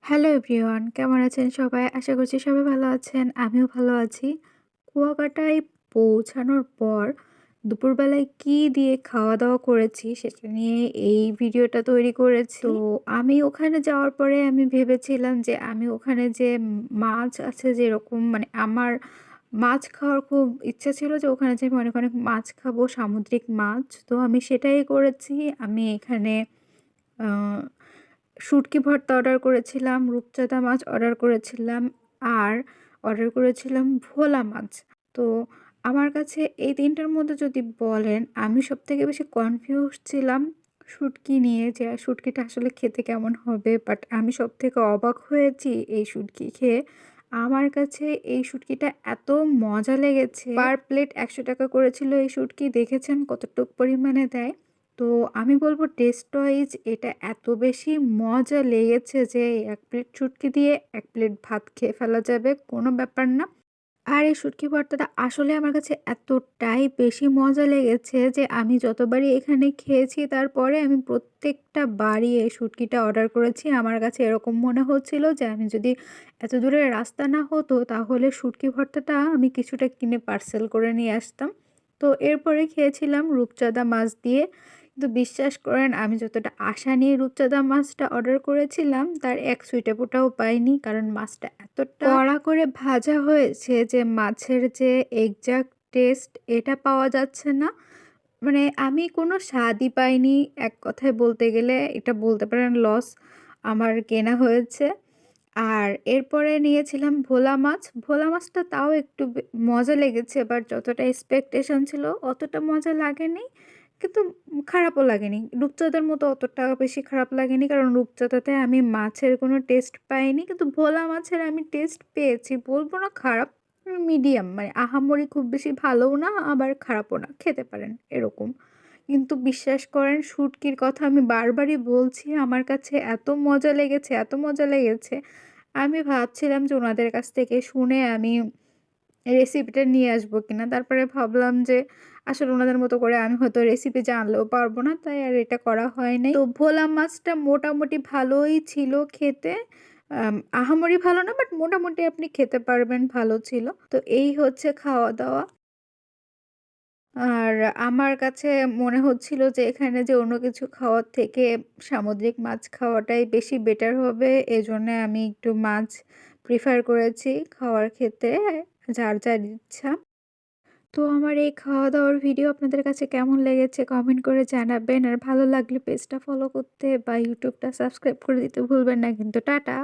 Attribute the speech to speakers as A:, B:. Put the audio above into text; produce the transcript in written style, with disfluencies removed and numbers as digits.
A: Hello everyone, কেমন আছেন সবাই? আশা করছি সবাই ভালো আছেন। আমিও ভালো আছি। কুয়াকাটায় পৌঁছানোর পর দুপুরবেলায় কি দিয়ে খাওয়া-দাওয়া করেছি সেটা নিয়ে এই ভিডিওটা তৈরি করেছি। তো আমি ওখানে যাওয়ার পরে আমি ভেবেছিলাম যে আমি ওখানে যে মাছ আছে যেরকম মানে আমার মাছ খাওয়ার খুব ইচ্ছা ছিল যে ওখানে যেয়ে আমি অনেক, অনেক মাছ খাবো, সামুদ্রিক মাছ। তো আমি সেটাই করেছি। আমি এখানে আ শুঁটকি ভর্তা অর্ডার করেছিলাম, রূপচাঁদা মাছ অর্ডার করেছিলাম, আর অর্ডার করেছিলাম ভোলা মাছ। তো আমার কাছে এই ৩ টার মধ্যে যদি বলেন, আমি সবথেকে বেশি কনফিউজ ছিলাম শুঁটকি নিয়ে যে শুঁটকিটা আসলে খেতে কেমন হবে? বাট আমি সবথেকে অবাক হয়েছি এই শুঁটকি খেয়ে। আমার কাছে এই শুঁটকিটা এত মজা লেগেছে। পার প্লেট ৳১০০ করেছিল এই শুঁটকি। দেখেছেন কতটুক পরিমাণে দেয়? তো আমি বলব টেস্ট ওয়াইজ এটা এত বেশি মজা লেগেছে যে ১ প্লেট শুটকি দিয়ে ১ প্লেট ভাত খেয়ে ফেলা যাবে, কোনো ব্যাপার না। আর এই শুটকি ভর্তাটা আসলে আমার কাছে এতটাই বেশি মজা লেগেছে যে আমি যতবারই এখানে খেয়েছি তারপরে আমি প্রত্যেকটা বারই এই শুটকিটা অর্ডার করেছি। আমার কাছে এরকম মনে হচ্ছিল যে আমি যদি এত দূরের রাস্তা না হতো তাহলে শুটকি ভর্তাটা আমি কিছুটা কিনে পার্সেল করে নিয়ে আসতাম। তো এরপরে খেয়েছিলাম রূপচাঁদা মাছ দিয়ে। কিন্তু বিশ্বাস করেন আমি যতটা আশা নিয়ে রূপচাঁদা মাছটা অর্ডার করেছিলাম তার এক সুইটা ফোঁটাও পাইনি। কারণ মাছটা এতটা কড়া করে ভাজা হয়েছে যে মাছের যে এক্সাক্ট টেস্ট এটা পাওয়া যাচ্ছে না। মানে আমি কোনো স্বাদই পাইনি। এক কথায় বলতে গেলে এটা বলতে পারেন লস আমার কেনা হয়েছে। আর এরপরে নিয়েছিলাম ভোলা মাছ। ভোলা মাছটা তাও একটু মজা লেগেছে বাট যতটা এক্সপেকটেশন ছিল অতটা মজা লাগেনি। কিন্তু খারাপও লাগেনি। রূপচাঁদার মতো অতটা বেশি খারাপ লাগেনি। কারণ রূপচাঁদাতে আমি মাছের কোনো টেস্ট পাইনি। কিন্তু ভোলা মাছের আমি টেস্ট পেয়েছি। বলব না খারাপ, মিডিয়াম মানে আহামরি খুব বেশি ভালোও না আবার খারাপও না। খেতে পারেন এরকম। কিন্তু বিশ্বাস করেন শুটকির কথা আমি বারবারই বলছি আমার কাছে এত মজা লেগেছে, এত মজা লেগেছে। আমি ভাবছিলাম যে ওনাদের কাছ থেকে শুনে আমি রেসিপিটা নিয়ে আসবো কিনা। তারপরে ভাবলাম যে আসলে ওনাদের মতো করে আমি হয়তো রেসিপি জানলেও পারবো না। তাই আর এটা করা হয় নাই। তো ভোলা মাছটা মোটামুটি ভালোই ছিল খেতে। আহামরি ভালো না বাট মোটামুটি আপনি খেতে পারবেন, ভালো ছিল। তো এই হচ্ছে খাওয়া-দাওয়া। আর আমার কাছে মনে হচ্ছিল যে এখানে যে অন্য কিছু খাওয়ার থেকে সামুদ্রিক মাছ খাওয়াটাই বেশি বেটার হবে। এজন্যে আমি একটু মাছ প্রিফার করেছি খাওয়ার ক্ষেত্রে, যার, যার ইচ্ছা। তো আমার এই খাওয়া-দাওয়ার ভিডিও আপনাদের কাছে কেমন লেগেছে কমেন্ট করে জানাবেন। আর ভালো লাগলে পেজটা ফলো করতে বা ইউটিউবটা সাবস্ক্রাইব করে দিতে ভুলবেন না কিন্তু। টাটা।